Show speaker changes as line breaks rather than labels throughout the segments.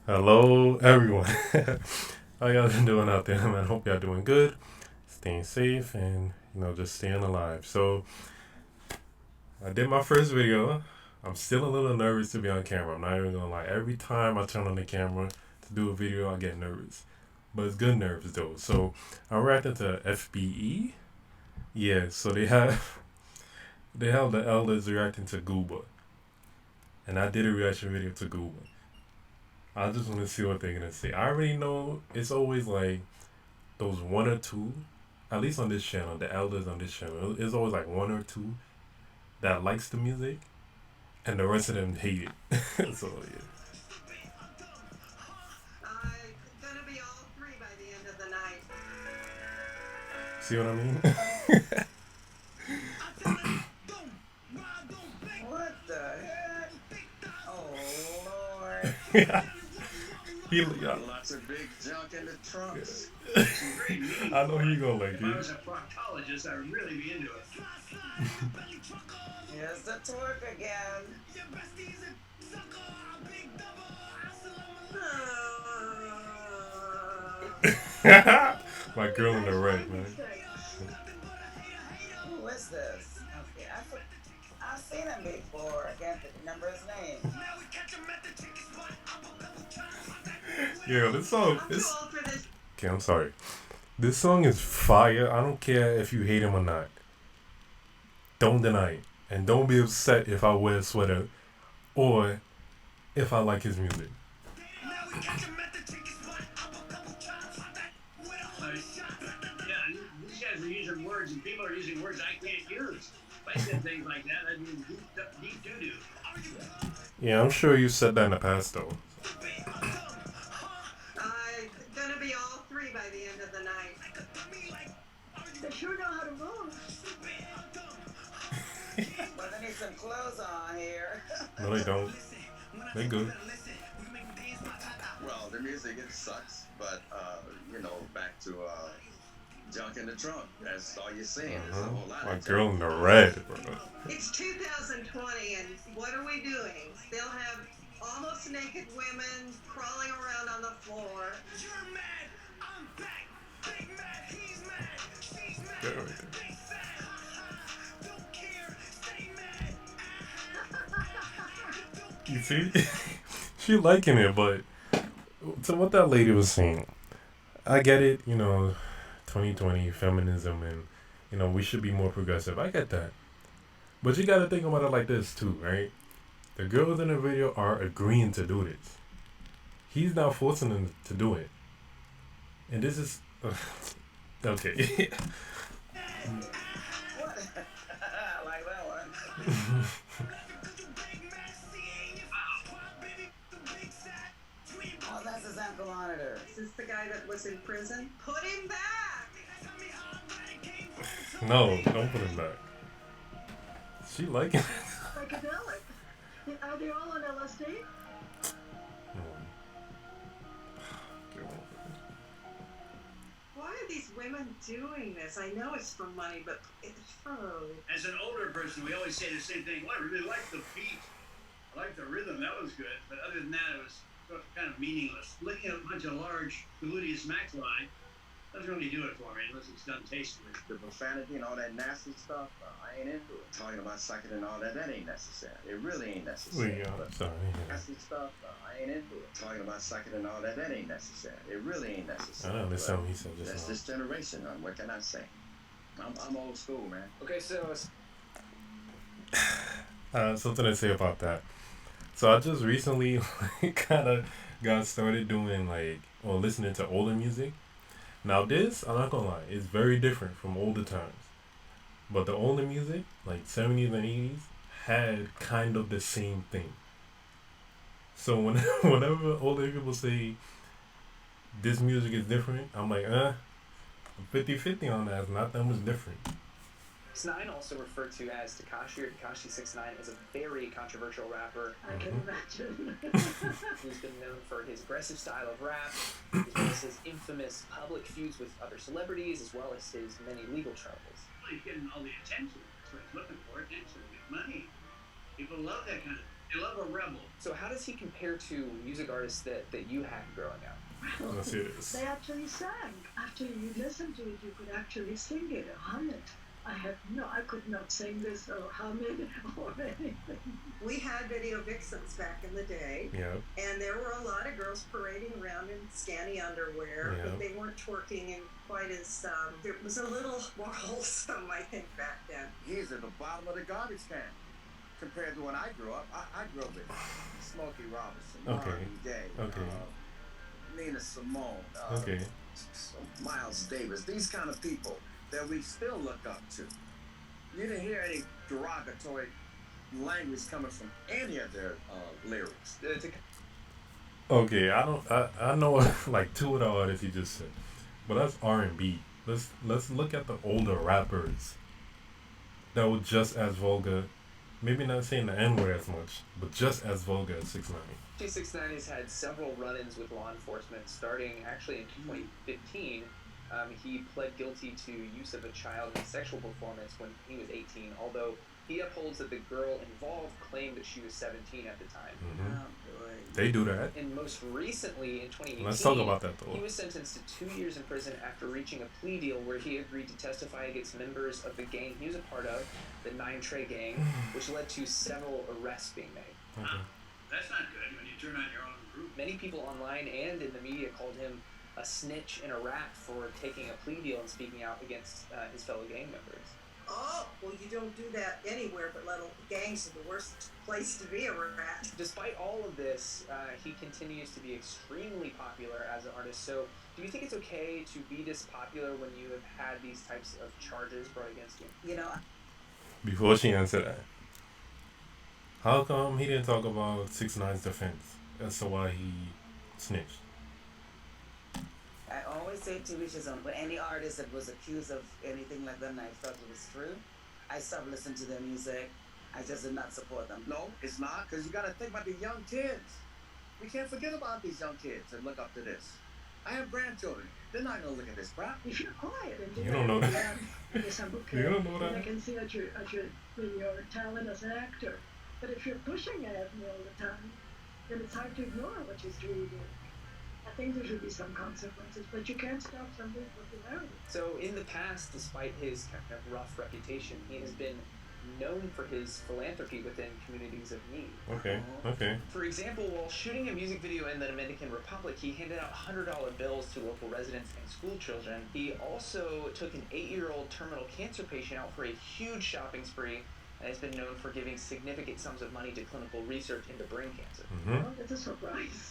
Hello, everyone. How y'all been doing out there, man? Hope y'all doing good, staying safe, and just staying alive. So, I did my first video. I'm still a little nervous to be on camera. I'm not even gonna lie. Every time I turn on the camera to do a video, I get nervous, but it's good nerves though. So, I'm reacting to FBE. Yeah. So they have the elders reacting to Gooba, and I did a reaction video to Gooba. I just want to see what they're gonna say. I already know it's always like those one or two, at least on this channel, the elders on this channel, it's always like one or two that likes the music, and the rest of them hate it. So yeah,
Gonna be all three by the end of the night.
see what I mean?
What the heck? Oh Lord.
Yeah, yeah,
Lots of big junk in the trunks.
I know he gonna like
If I was
it.
a proctologist, I would really be into it. Here's the twerk again.
My girl in the red, man.
Who is this? Okay, I've seen him before. I can't remember his name.
Yeah, this song,
I'm too
this.
old for this.
Okay, I'm sorry. This song is fire. I don't care if you hate him or not. Don't deny it, and don't be upset if I wear a sweater or if I like his music.
Yeah, these guys are using words, and people are using words I can't use. If I said things like that, I'd mean deep doo doo.
Yeah, I'm sure you said that in the past though.
Gonna be all three by the end of the night. They sure know how to move. Well, they need some clothes on here.
No, they don't. They good.
Well, the music it sucks, but back to junk in the trunk. That's all you're seeing. There's a whole lot
My
of
girl
junk.
in the red, bro.
It's 2020, and what are we doing? Still have almost naked women crawling around on the floor. You're mad. I'm back. Big mad. He's mad. She's mad.
Yeah, right there.
Don't care. Stay mad.
You see, she liking it, but to what that lady was saying, I get it. 2020 feminism, and we should be more progressive. I get that, but you got to think about it like this too, right? The girls in the video are agreeing to do this. He's not forcing them to do it, and this is okay.
What? I like that one. Oh, that's his ankle monitor. Is this the guy that was in prison? Put him back!
No, don't put him back. She liking it.
Psychedelic. Are they all on LSD?
Why are these women doing this? I know it's for money, but it's
As an older person, we always say the same thing. Well, I really like the beat. I like the rhythm. That was good. But other than that, it was sort of kind of meaningless. Looking at a bunch of large gluteus maxilli doesn't really do it for me unless it's done tastefully.
the profanity and all that nasty stuff, I ain't into it. Talking about sucking and all that ain't necessary. It really ain't necessary.
I'm sorry.
Nasty stuff, I ain't into it. Talking about sucking and all that ain't necessary. It really ain't
I
necessary.
don't understand what he said
That's
just now.
this generation, what can I say? I'm old school, man.
Okay, so
Something to say about that. So I just recently kind of got started doing or listening to older music. Now this, I'm not gonna lie, is very different from older times. But the older music, like 70s and 80s, had kind of the same thing. So whenever older people say this music is different, I'm like, I'm 50-50 on that. It's not that much different.
6ix9ine, also referred to as Tekashi or Tekashi 6ix9ine, is a very controversial rapper.
I can imagine.
He's been known for his aggressive style of rap, as well as his infamous public feuds with other celebrities, as well as his many legal troubles.
Well, he's getting all the attention. That's what he's looking for. Attention, get money. People love that kind of They love a rebel.
So how does he compare to music artists that you had growing up?
Well,
Let's hear this.
they actually sang. After you listened to it, you could actually sing it or hum it. I could not sing this or hum it or anything.
We had video vixens back in the day,
Yeah.
and there were a lot of girls parading around in scanty underwear,
Yeah.
but they weren't twerking in quite as, it was a little more wholesome, I think, back then.
He's at the bottom of the garbage can. Compared to when I grew up, I grew up with Smokey Robinson,
Okay.
Marvin Gaye,
Okay.
Nina Simone,
Okay.
Miles Davis, these kind of people that we still look up to. You didn't hear any derogatory language coming from any of their lyrics.
Okay, I know like two of the artists you just said, but that's R&B. Let's look at the older rappers that were just as vulgar. Maybe not saying the N-word as much, but just as vulgar as 6ix9ine.
6ix9ine has had several run-ins with law enforcement, starting actually in 2015. He pled guilty to use of a child in a sexual performance when he was 18, although he upholds that the girl involved claimed that she was 17 at the time.
Mm-hmm.
Oh, boy.
They do that.
And most recently, in 2018,
Let's talk about that though.
he was sentenced to 2 years in prison after reaching a plea deal where he agreed to testify against members of the gang he was a part of, the 9 Trey gang, which led to several arrests being made.
Okay.
That's not good when you turn on your own group.
Many people online and in the media called him a snitch and a rat for taking a plea deal and speaking out against his fellow gang members.
Oh, well, you don't do that anywhere, but little gangs are the worst place to be a rat.
Despite all of this, he continues to be extremely popular as an artist. So, do you think it's okay to be this popular when you have had these types of charges brought against you?
You know,
Before she answered that, how come he didn't talk about 6ix9ine's defense as to why he snitched?
I always say to each his own. But any artist that was accused of anything like that and I felt it was true, I stopped listening to their music. I just did not support them.
No, it's not, because you got to think about the young kids. We can't forget about these young kids and look up to this. I have grandchildren. They're not going to look at this crap.
If you're quiet and
You don't know that.
yes, I'm okay.
You don't know
And I
that.
can see that your talent as an actor. But if you're pushing at me all the time, then it's hard to ignore what you're doing. I think there should be some consequences, but you can't stop somebody's popularity.
So, in the past, despite his kind of rough reputation, he has been known for his philanthropy within communities of need.
Okay. Okay.
For example, while shooting a music video in the Dominican Republic, he handed out $100 bills to local residents and school children. He also took an 8-year-old terminal cancer patient out for a huge shopping spree, and has been known for giving significant sums of money to clinical research into brain cancer.
Mm-hmm.
Well, it's a surprise.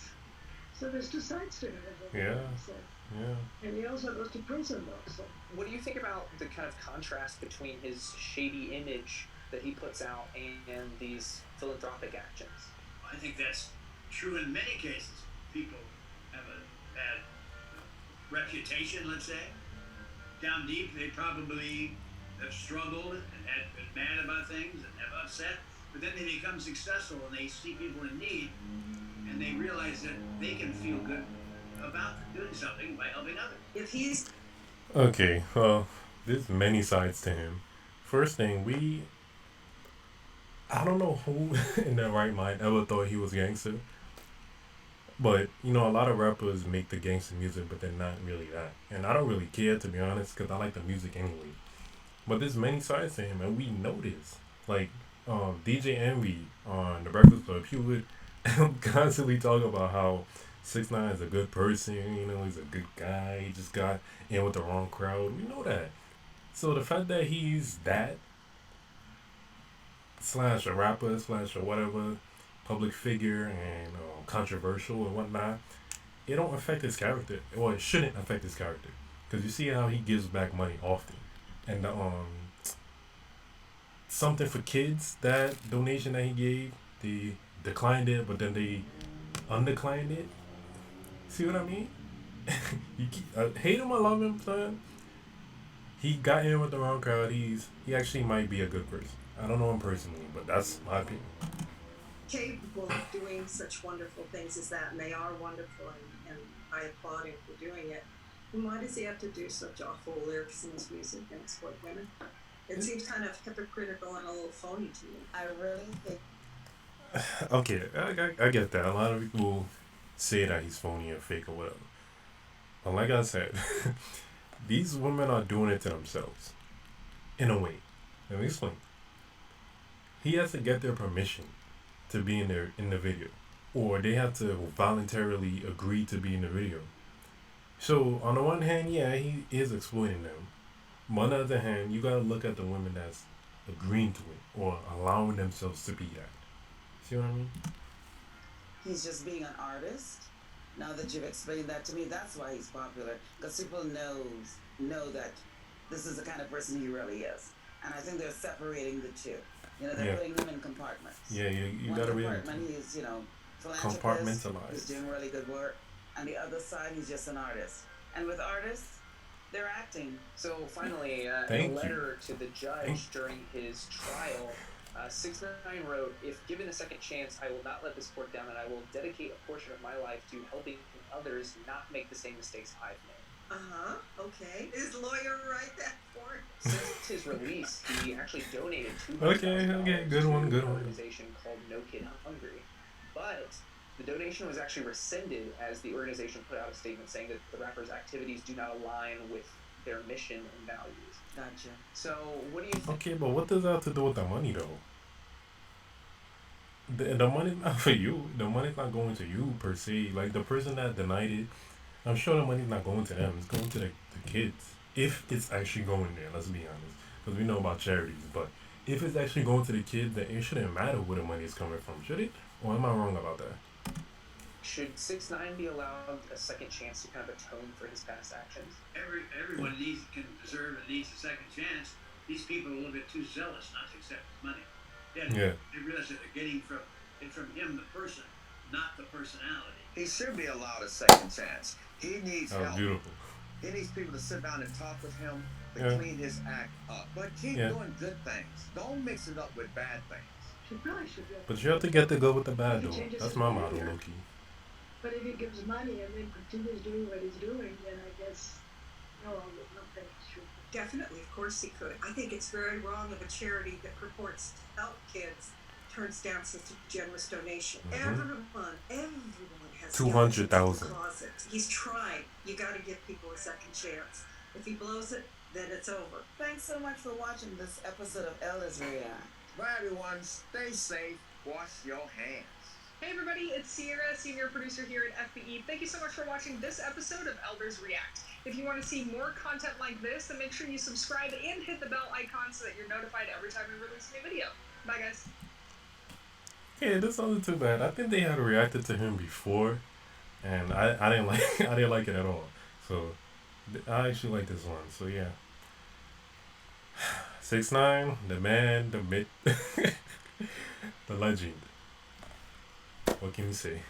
So there's two sides to it. as I
Yeah.
said.
Yeah.
And he also goes to prison also.
What do you think about the kind of contrast between his shady image that he puts out and these philanthropic actions?
I think that's true in many cases. People have a bad reputation, let's say. Down deep, they probably have struggled and have been mad about things and have upset, but then they become successful and they see people in need and they realize that they can feel good about doing something by helping others.
if he's
Okay. Well, there's many sides to him. First thing, I don't know who in their right mind ever thought he was gangster. But, you know, a lot of rappers make the gangster music, but they're not really that. And I don't really care, to be honest, because I like the music anyway. But there's many sides to him, and we know this. Like, DJ Envy on The Breakfast Club, he would constantly talk about how 6ix9ine is a good person, you know, he's a good guy, he just got in with the wrong crowd. We know that. So the fact that he's that, slash a rapper, slash or whatever, public figure and controversial and whatnot, it don't affect his character, or it shouldn't affect his character, because you see how he gives back money often, and the something for kids, that donation that he gave, they declined it, but then they undeclined it. See what I mean? Hate him or love him, son. He got in with the wrong crowd. He actually might be a good person. I don't know him personally, but that's my opinion.
capable of doing such wonderful things as that, and they are wonderful, and I applaud him for doing it, then why does he have to do such awful lyrics in his music and exploit women? It seems kind of hypocritical and a little phony to me.
I really think
Okay, I get that. A lot of people say that he's phony or fake or whatever. But like I said, these women are doing it to themselves in a way. Let me explain. He has to get their permission to be in the video, or they have to voluntarily agree to be in the video. So on the one hand, yeah, he is exploiting them. But on the other hand, you gotta look at the women that's agreeing to it or allowing themselves to be that. See what I mean?
He's just being an artist. Now that you've explained that to me, that's why he's popular. Because people know that this is the kind of person he really is. And I think they're separating the two. You know, they're
Yeah.
putting him in compartments.
Yeah, you
One
gotta be
compartment, he's, philanthropist,
compartmentalized.
who's doing really good work. And the other side, he's just an artist. And with artists, they're acting.
So finally, in
Thank
a
you.
letter to the judge during his trial, 6ix9ine wrote, "If given a second chance, I will not let this court down, and I will dedicate a portion of my life to helping others not make the same mistakes I've made."
Okay. His lawyer write that for him?
Since his release, he actually donated
Okay, good one,
to
good
an
one.
organization called No Kid Hungry. But the donation was actually rescinded as the organization put out a statement saying that the rapper's activities do not align with their mission and values.
Gotcha.
So, what do you think?
Okay, but what does that have to do with the money though? The money's not for you. The money's not going to you per se. Like the person that denied it, I'm sure the money's not going to them. It's going to the kids. If it's actually going there, let's be honest. Because we know about charities. But if it's actually going to the kids, then it shouldn't matter where the money is coming from, should it? Or am I wrong about that?
Should 6ix9ine be allowed a second chance to kind of atone for his past actions?
Everyone can deserve and needs a second chance. These people are a little bit too zealous not to accept his money.
Yeah.
They realize that they're getting from him the person, not the personality.
He should be allowed a second chance. He needs
That was
help.
beautiful.
He needs people to sit down and talk with him to
Yeah.
clean his act up. But keep
Yeah.
doing good things. Don't mix it up with bad things.
She probably should be.
But you have to get the good with the bad
He
though.
changes
That's
his
my motto,
behavior.
Loki.
But if he gives money and then continues doing what he's doing, then I guess no, nothing should.
Definitely, of course he could. I think it's very wrong if a charity that purports to help kids turns down such a generous donation. Everyone has
200,000.
skeletons in the closet. He's trying. You got to give people a second chance. If he blows it, then it's over.
Thanks so much for watching this episode of Ella's React.
Bye, everyone. Stay safe. Wash your hands.
Hey everybody, it's Sierra, senior producer here at FBE. Thank you so much for watching this episode of Elders React. If you want to see more content like this, then make sure you subscribe and hit the bell icon so that you're notified every time we release a new video. Bye guys.
Yeah, this wasn't too bad. I think they had reacted to him before, and I didn't like I didn't like it at all. So I actually like this one. So yeah, 6ix9ine, the man, the myth, the legend. What can you say?